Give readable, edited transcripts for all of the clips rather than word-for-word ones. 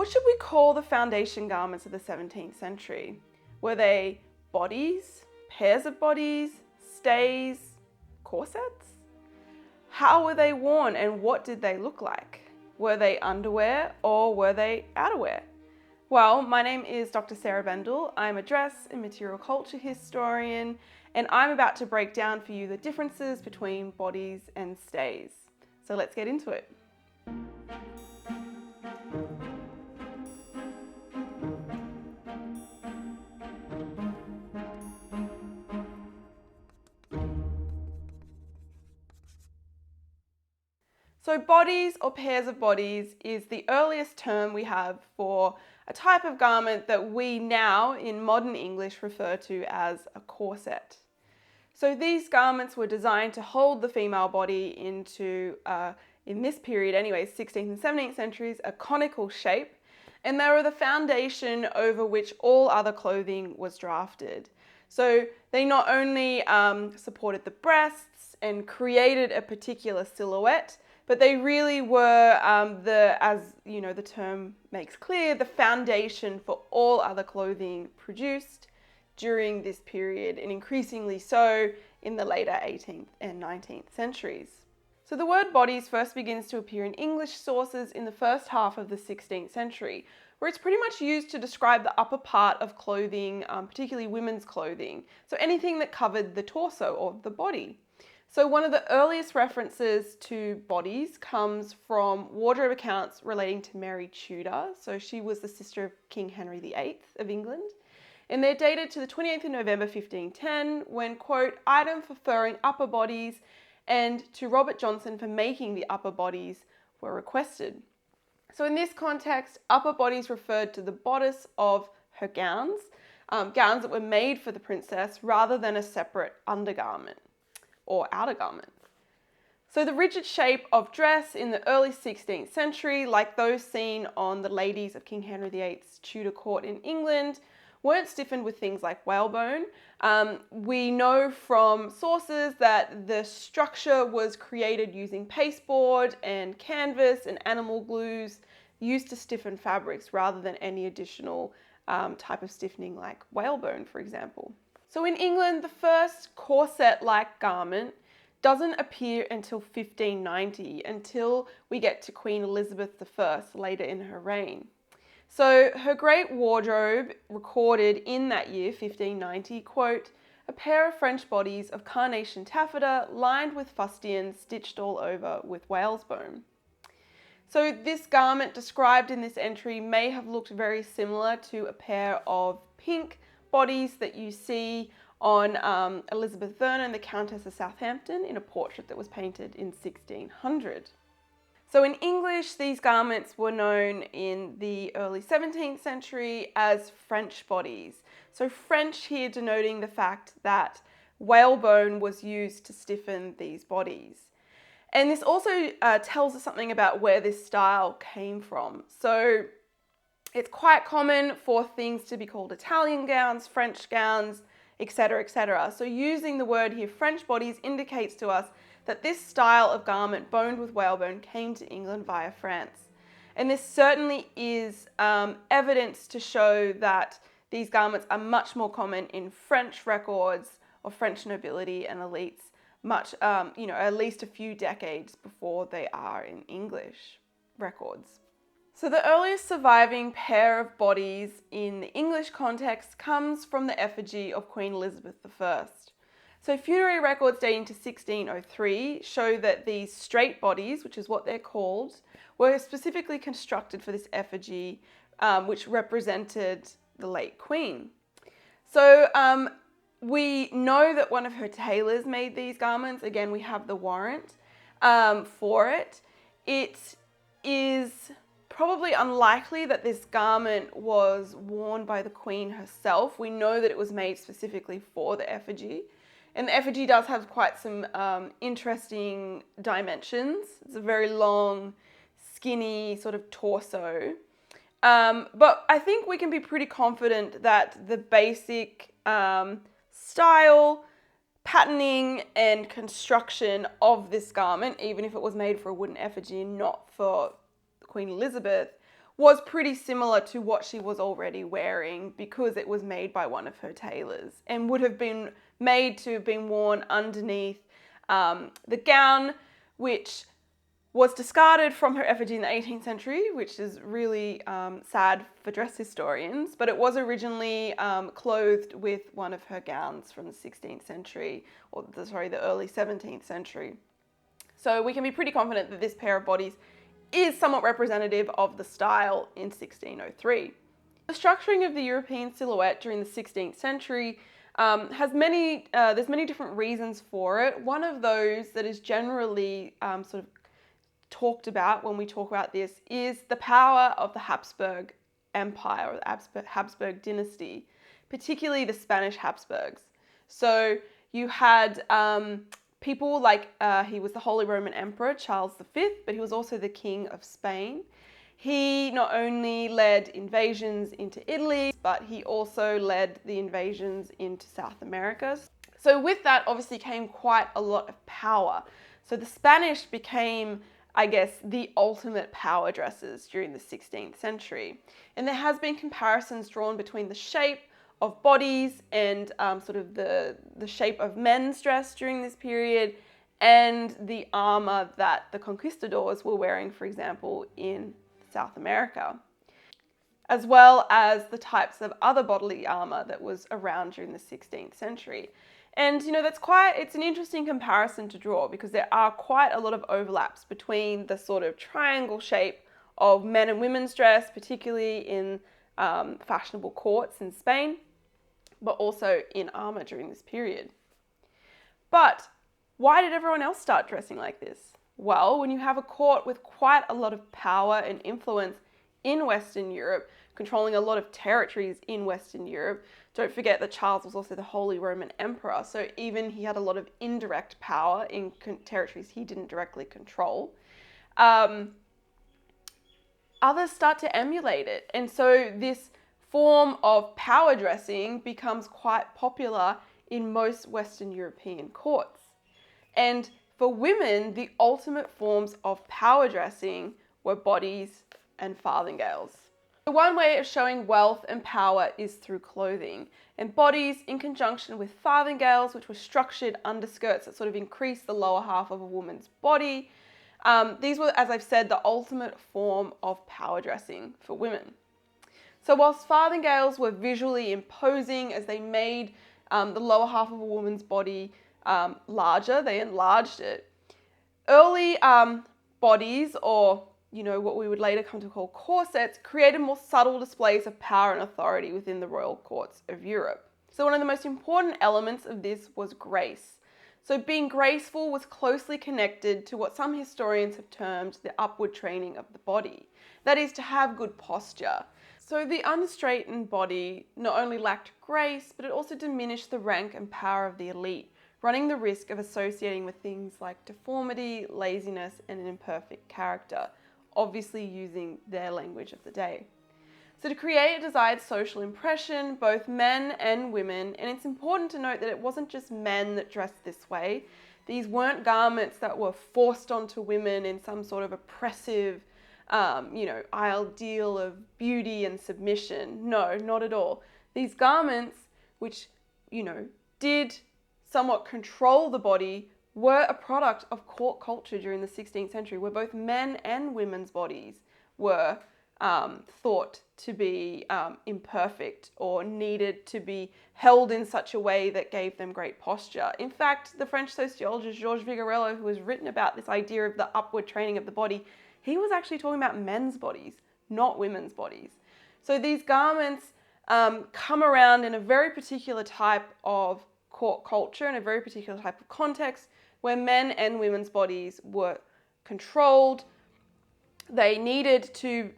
what should we call the foundation garments of the 17th century? Were they bodies, pairs of bodies, stays, corsets? How were they worn and what did they look like? Were they underwear or were they outerwear? Well, my name is Dr. Sarah Bendel. I'm a dress and material culture historian, and I'm about to break down for you the differences between bodies and stays. So let's get into it. So bodies or pairs of bodies is the earliest term we have for a type of garment that we now in modern English refer to as a corset. So these garments were designed to hold the female body into, in this period anyway, 16th and 17th centuries, a conical shape, and they were the foundation over which all other clothing was drafted. So they not only supported the breasts and created a particular silhouette, but they really were, as you know, the term makes clear, the foundation for all other clothing produced during this period, and increasingly so in the later 18th and 19th centuries. So the word bodies first begins to appear in English sources in the first half of the 16th century, where it's pretty much used to describe the upper part of clothing, particularly women's clothing. So anything that covered the torso or the body. So one of the earliest references to bodies comes from wardrobe accounts relating to Mary Tudor. So she was the sister of King Henry VIII of England. And they're dated to the 28th of November 1510 when, quote, item for furring upper bodies and to Robert Johnson for making the upper bodies were requested. So in this context, upper bodies referred to the bodice of her gowns, gowns that were made for the princess rather than a separate undergarment or outer garment. So the rigid shape of dress in the early 16th century, like those seen on the ladies of King Henry VIII's Tudor court in England, weren't stiffened with things like whalebone. We know from sources that the structure was created using pasteboard and canvas and animal glues used to stiffen fabrics rather than any additional type of stiffening like whalebone, for example. So in England, the first corset-like garment doesn't appear until 1590, until we get to Queen Elizabeth I later in her reign. So her great wardrobe recorded in that year, 1590, quote, a pair of French bodies of carnation taffeta lined with fustians stitched all over with whalebone. So this garment described in this entry may have looked very similar to a pair of pink bodies that you see on Elizabeth Vernon, the Countess of Southampton, in a portrait that was painted in 1600. So in English, these garments were known in the early 17th century as French bodies. So French here denoting the fact that whalebone was used to stiffen these bodies. And this also tells us something about where this style came from. So it's quite common for things to be called Italian gowns, French gowns, etc., etc. So using the word here, French bodies, indicates to us that this style of garment, boned with whalebone, came to England via France. And this certainly is evidence to show that these garments are much more common in French records of French nobility and elites, much, at least a few decades before they are in English records. So the earliest surviving pair of bodies in the English context comes from the effigy of Queen Elizabeth I. So funerary records dating to 1603 show that these straight bodies, which is what they're called, were specifically constructed for this effigy, which represented the late Queen. So we know that one of her tailors made these garments. Again, we have the warrant for it. It is probably unlikely that this garment was worn by the Queen herself. We know that it was made specifically for the effigy. And the effigy does have quite some interesting dimensions. It's a very long, skinny sort of torso. But I think we can be pretty confident that the basic style, patterning, and construction of this garment, even if it was made for a wooden effigy and not for Queen Elizabeth, was pretty similar to what she was already wearing because it was made by one of her tailors and would have been made to have been worn underneath the gown, which was discarded from her effigy in the 18th century, which is really sad for dress historians, but it was originally clothed with one of her gowns from the 16th century, or the early 17th century. So we can be pretty confident that this pair of bodies is somewhat representative of the style in 1603. The structuring of the European silhouette during the 16th century there's many different reasons for it. One of those that is generally sort of talked about when we talk about this is the power of the Habsburg Empire, or the Habsburg dynasty, particularly the Spanish Habsburgs. So you had people like, he was the Holy Roman Emperor Charles V, but he was also the King of Spain. He not only led invasions into Italy, but he also led the invasions into South America. So with that obviously came quite a lot of power. So the Spanish became, I guess, the ultimate power dressers during the 16th century. And there has been comparisons drawn between the shape of bodies and sort of the shape of men's dress during this period and the armor that the conquistadors were wearing, for example, in South America, as well as the types of other bodily armor that was around during the 16th century. And it's an interesting comparison to draw because there are quite a lot of overlaps between the sort of triangle shape of men and women's dress, particularly in fashionable courts in Spain, but also in armor during this period. But why did everyone else start dressing like this? Well, when you have a court with quite a lot of power and influence in Western Europe, controlling a lot of territories in Western Europe, don't forget that Charles was also the Holy Roman Emperor, so even he had a lot of indirect power in territories he didn't directly control. Others start to emulate it, and so this form of power dressing becomes quite popular in most Western European courts. And for women, the ultimate forms of power dressing were bodies and farthingales. The one way of showing wealth and power is through clothing, and bodies in conjunction with farthingales, which were structured underskirts that sort of increased the lower half of a woman's body. These were, as I've said, the ultimate form of power dressing for women. So whilst farthingales were visually imposing as they made the lower half of a woman's body larger, they enlarged it. Early bodies, or what we would later come to call corsets, created more subtle displays of power and authority within the royal courts of Europe. So one of the most important elements of this was grace. So being graceful was closely connected to what some historians have termed the upward training of the body. That is, to have good posture. So the unstraightened body not only lacked grace, but it also diminished the rank and power of the elite, running the risk of associating with things like deformity, laziness, and an imperfect character, obviously using their language of the day. So to create a desired social impression, both men and women, and it's important to note that it wasn't just men that dressed this way. These weren't garments that were forced onto women in some sort of oppressive, ideal of beauty and submission. No, not at all. These garments, which, did somewhat control the body, were a product of court culture during the 16th century, where both men and women's bodies were thought to be imperfect or needed to be held in such a way that gave them great posture. In fact, the French sociologist Georges Vigarello, who has written about this idea of the upward training of the body, he was actually talking about men's bodies, not women's bodies. So these garments come around in a very particular type of court culture and a very particular type of context where men and women's bodies were controlled. They needed to,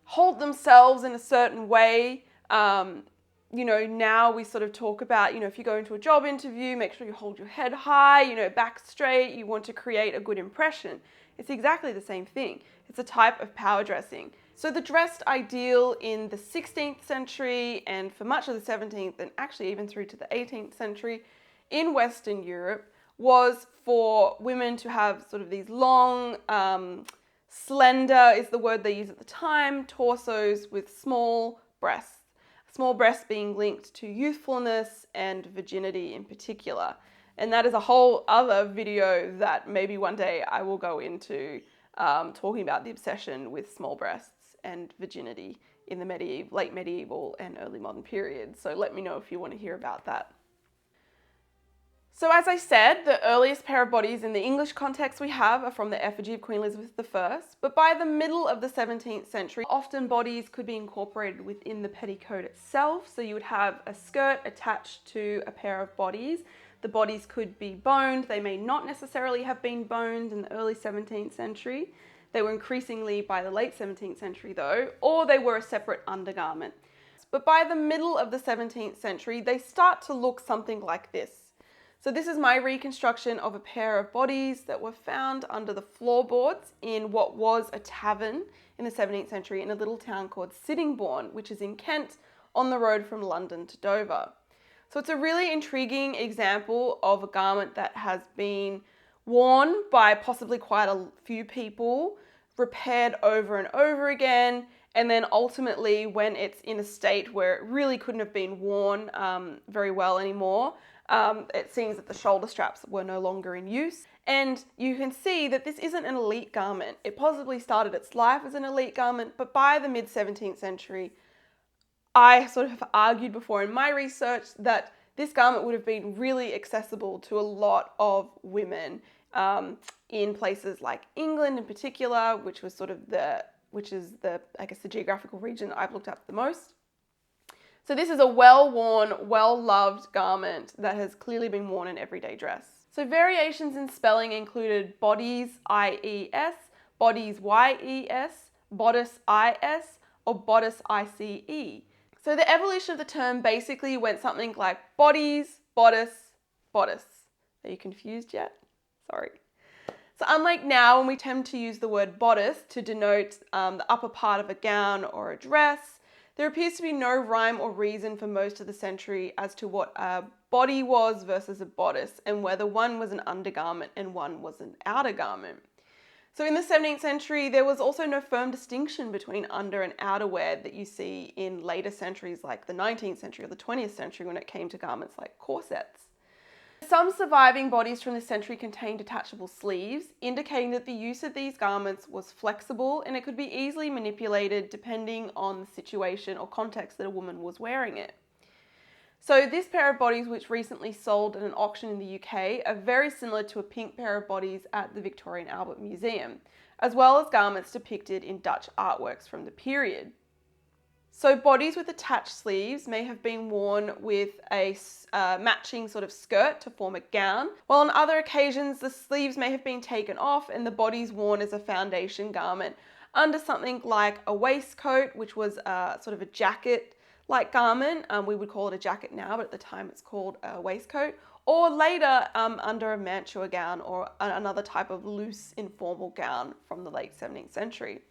hold themselves in a certain way. Now we sort of talk about, if you go into a job interview, make sure you hold your head high, back straight. You want to create a good impression. It's exactly the same thing. It's a type of power dressing. So the dressed ideal in the 16th century and for much of the 17th and actually even through to the 18th century in Western Europe was for women to have sort of these long Slender is the word they use at the time, torsos with small breasts. Small breasts being linked to youthfulness and virginity in particular. And that is a whole other video that maybe one day I will go into, talking about the obsession with small breasts and virginity in the late medieval and early modern periods. So let me know if you want to hear about that. So as I said, the earliest pair of bodies in the English context we have are from the effigy of Queen Elizabeth I, but by the middle of the 17th century, often bodies could be incorporated within the petticoat itself. So you would have a skirt attached to a pair of bodies. The bodies could be boned. They may not necessarily have been boned in the early 17th century. They were increasingly by the late 17th century though, or they were a separate undergarment. But by the middle of the 17th century, they start to look something like this. So this is my reconstruction of a pair of bodies that were found under the floorboards in what was a tavern in the 17th century in a little town called Sittingbourne, which is in Kent on the road from London to Dover. So it's a really intriguing example of a garment that has been worn by possibly quite a few people, repaired over and over again, and then ultimately when it's in a state where it really couldn't have been worn very well anymore, it seems that the shoulder straps were no longer in use. And you can see that this isn't an elite garment. It possibly started its life as an elite garment, but by the mid 17th century, I sort of have argued before in my research that this garment would have been really accessible to a lot of women in places like England in particular, which is the geographical region I've looked at the most. So this is a well-worn, well-loved garment that has clearly been worn in everyday dress. So variations in spelling included bodies, I-E-S, bodies, Y-E-S, bodice, I-S, or bodice, I-C-E. So the evolution of the term basically went something like bodies, bodice, bodice. Are you confused yet? Sorry. So unlike now, when we tend to use the word bodice to denote the upper part of a gown or a dress, there appears to be no rhyme or reason for most of the century as to what a body was versus a bodice, and whether one was an undergarment and one was an outer garment. So in the 17th century, there was also no firm distinction between under and outerwear that you see in later centuries like the 19th century or the 20th century when it came to garments like corsets. Some surviving bodies from this century contain detachable sleeves, indicating that the use of these garments was flexible and it could be easily manipulated depending on the situation or context that a woman was wearing it. So this pair of bodies, which recently sold at an auction in the UK, are very similar to a pink pair of bodies at the Victoria and Albert Museum, as well as garments depicted in Dutch artworks from the period. So bodies with attached sleeves may have been worn with a matching sort of skirt to form a gown, while on other occasions the sleeves may have been taken off and the bodies worn as a foundation garment under something like a waistcoat, which was sort of a jacket-like garment. We would call it a jacket now, but at the time it's called a waistcoat, or later under a mantua gown or another type of loose informal gown from the late 17th century.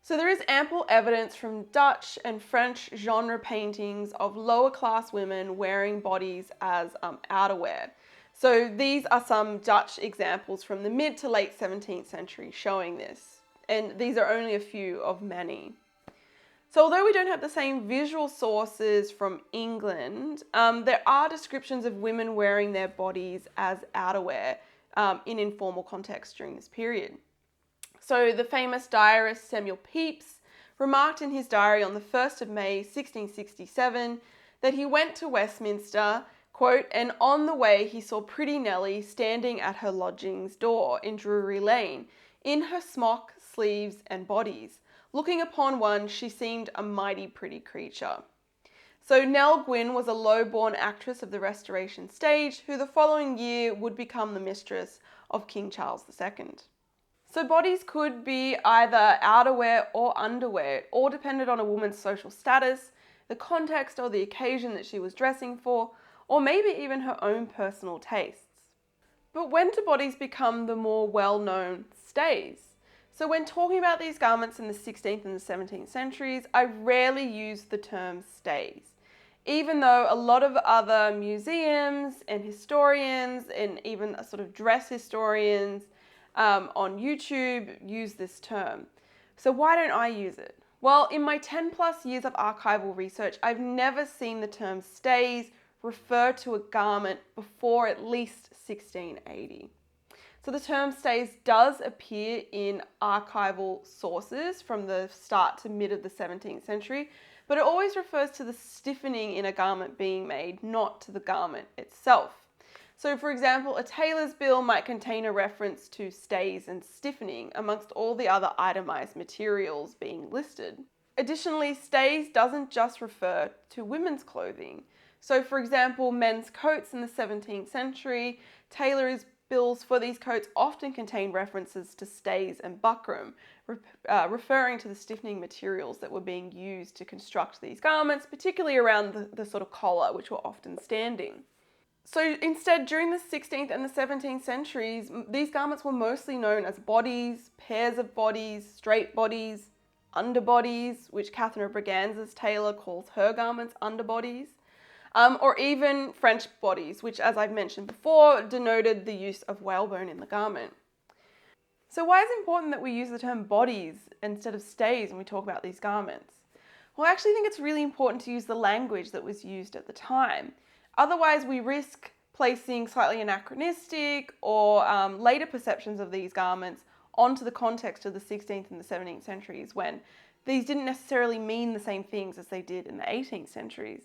So there is ample evidence from Dutch and French genre paintings of lower class women wearing bodies as outerwear. So these are some Dutch examples from the mid to late 17th century showing this. And these are only a few of many. So although we don't have the same visual sources from England, there are descriptions of women wearing their bodies as outerwear in informal context during this period. So the famous diarist Samuel Pepys remarked in his diary on the 1st of May 1667 that he went to Westminster, quote, and on the way he saw pretty Nelly standing at her lodgings door in Drury Lane, in her smock, sleeves and bodies. Looking upon one, she seemed a mighty pretty creature. So Nell Gwynn was a low-born actress of the Restoration stage who the following year would become the mistress of King Charles II. So bodies could be either outerwear or underwear. It all depended on a woman's social status, the context or the occasion that she was dressing for, or maybe even her own personal tastes. But when do bodies become the more well-known stays? So when talking about these garments in the 16th and the 17th centuries, I rarely use the term stays, even though a lot of other museums and historians and even sort of dress historians on YouTube use this term. So why don't I use it? Well, in my 10 plus years of archival research, I've never seen the term stays refer to a garment before at least 1680. So the term stays does appear in archival sources from the start to mid of the 17th century, but it always refers to the stiffening in a garment being made, not to the garment itself. So for example, a tailor's bill might contain a reference to stays and stiffening amongst all the other itemized materials being listed. Additionally, stays doesn't just refer to women's clothing. So for example, men's coats in the 17th century, tailors' bills for these coats often contain references to stays and buckram, referring to the stiffening materials that were being used to construct these garments, particularly around the sort of collar, which were often standing. So instead, during the 16th and the 17th centuries, these garments were mostly known as bodies, pairs of bodies, straight bodies, underbodies, which Catherine of Braganza's tailor calls her garments underbodies, or even French bodies, which, as I've mentioned before, denoted the use of whalebone in the garment. So why is it important that we use the term bodies instead of stays when we talk about these garments? Well, I actually think it's really important to use the language that was used at the time. Otherwise, we risk placing slightly anachronistic or later perceptions of these garments onto the context of the 16th and the 17th centuries, when these didn't necessarily mean the same things as they did in the 18th centuries.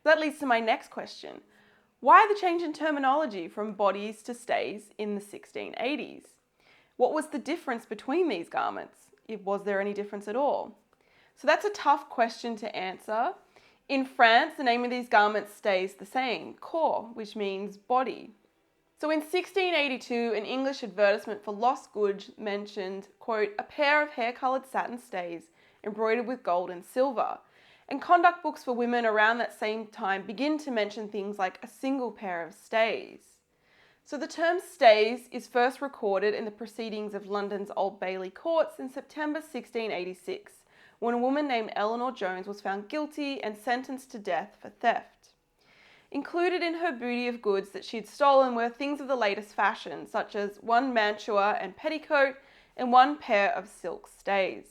That leads to my next question. Why the change in terminology from bodies to stays in the 1680s? What was the difference between these garments? Was there any difference at all? So that's a tough question to answer. In France, the name of these garments stays the same, corps, which means body. So in 1682, an English advertisement for lost goods mentioned, quote, a pair of hair-coloured satin stays embroidered with gold and silver. And conduct books for women around that same time begin to mention things like a single pair of stays. So the term stays is first recorded in the proceedings of London's Old Bailey courts in September 1686, when a woman named Eleanor Jones was found guilty and sentenced to death for theft. Included in her booty of goods that she had stolen were things of the latest fashion, such as one mantua and petticoat and one pair of silk stays.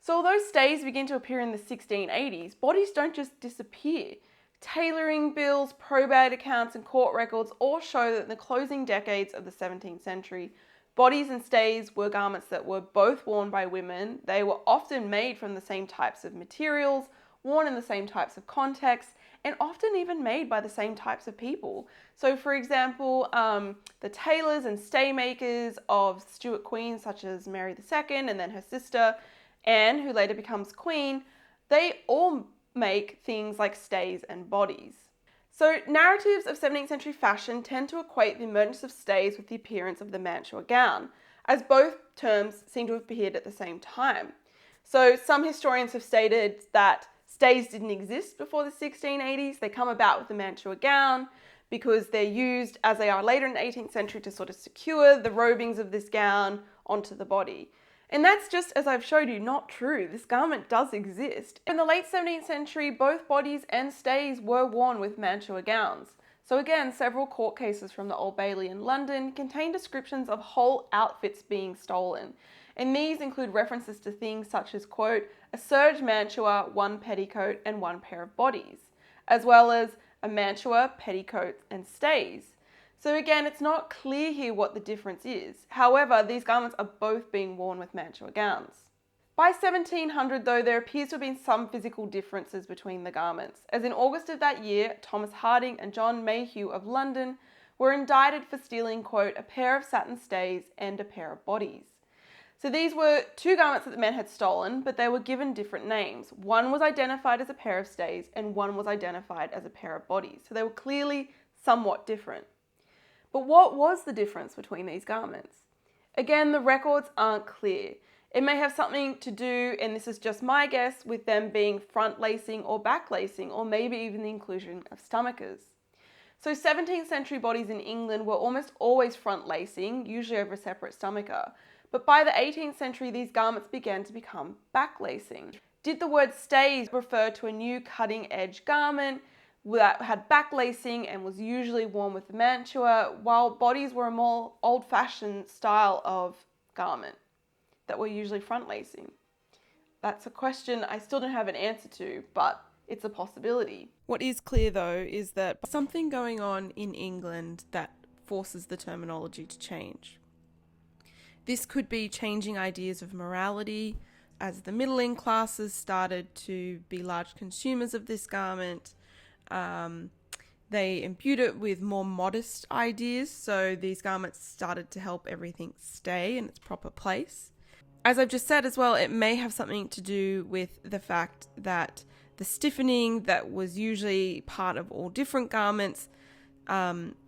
So although stays begin to appear in the 1680s, bodies don't just disappear. Tailoring bills, probate accounts, and court records all show that in the closing decades of the 17th century, bodies and stays were garments that were both worn by women. They were often made from the same types of materials, worn in the same types of contexts, and often even made by the same types of people. So for example, the tailors and stay makers of Stuart queens such as Mary II and then her sister, Anne, who later becomes queen, they all make things like stays and bodies. So narratives of 17th century fashion tend to equate the emergence of stays with the appearance of the mantua gown, as both terms seem to have appeared at the same time. So some historians have stated that stays didn't exist before the 1680s. They come about with the mantua gown because they're used, as they are later in the 18th century, to sort of secure the robings of this gown onto the body. And that's just, as I've showed you, not true. This garment does exist. In the late 17th century, both bodies and stays were worn with mantua gowns. So again, several court cases from the Old Bailey in London contain descriptions of whole outfits being stolen. And these include references to things such as, quote, a serge mantua, one petticoat, and one pair of bodies, as well as a mantua, petticoat, and stays. So again, it's not clear here what the difference is. However, these garments are both being worn with mantua gowns. By 1700 though, there appears to have been some physical differences between the garments, as in August of that year, Thomas Harding and John Mayhew of London were indicted for stealing, quote, a pair of satin stays and a pair of bodies. So these were two garments that the men had stolen, but they were given different names. One was identified as a pair of stays and one was identified as a pair of bodies. So they were clearly somewhat different. But what was the difference between these garments? Again, the records aren't clear. It may have something to do, and this is just my guess, with them being front lacing or back lacing, or maybe even the inclusion of stomachers. So 17th century bodies in England were almost always front lacing, usually over a separate stomacher. But by the 18th century, these garments began to become back lacing. Did the word stays refer to a new cutting edge garment that had back lacing and was usually worn with the mantua, while bodies were a more old-fashioned style of garment that were usually front lacing. That's a question I still don't have an answer to, but it's a possibility. What is clear though is that something going on in England that forces the terminology to change. This could be changing ideas of morality as the middling classes started to be large consumers of this garment. They imbued it with more modest ideas, so these garments started to help everything stay in its proper place. As I've just said as well, it may have something to do with the fact that the stiffening that was usually part of all different garments,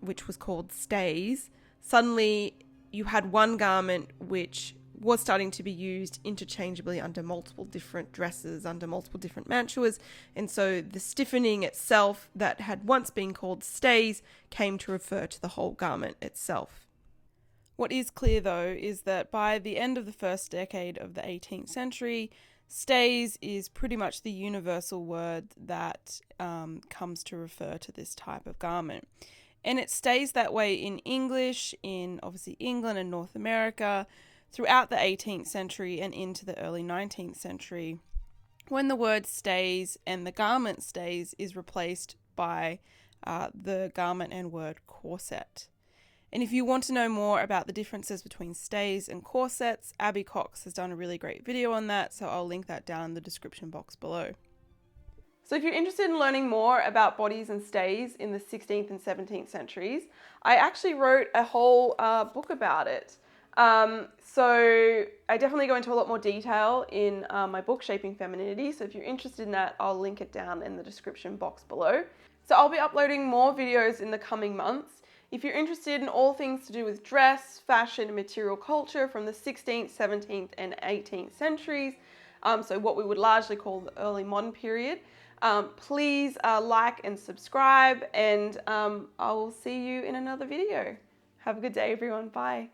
which was called stays, suddenly you had one garment which was starting to be used interchangeably under multiple different dresses, under multiple different mantuas, and so the stiffening itself that had once been called stays came to refer to the whole garment itself. What is clear though is that by the end of the first decade of the 18th century, stays is pretty much the universal word that comes to refer to this type of garment. And it stays that way in English, in obviously England and North America, throughout the 18th century and into the early 19th century, when the word stays and the garment stays is replaced by the garment and word corset. And if you want to know more about the differences between stays and corsets, Abby Cox has done a really great video on that, so I'll link that down in the description box below. So if you're interested in learning more about bodies and stays in the 16th and 17th centuries, I actually wrote a whole book about it. So I definitely go into a lot more detail in my book, Shaping Femininity. So if you're interested in that, I'll link it down in the description box below. So I'll be uploading more videos in the coming months. If you're interested in all things to do with dress, fashion, and material culture from the 16th, 17th, and 18th centuries, so what we would largely call the early modern period, please like and subscribe, and I will see you in another video. Have a good day, everyone. Bye.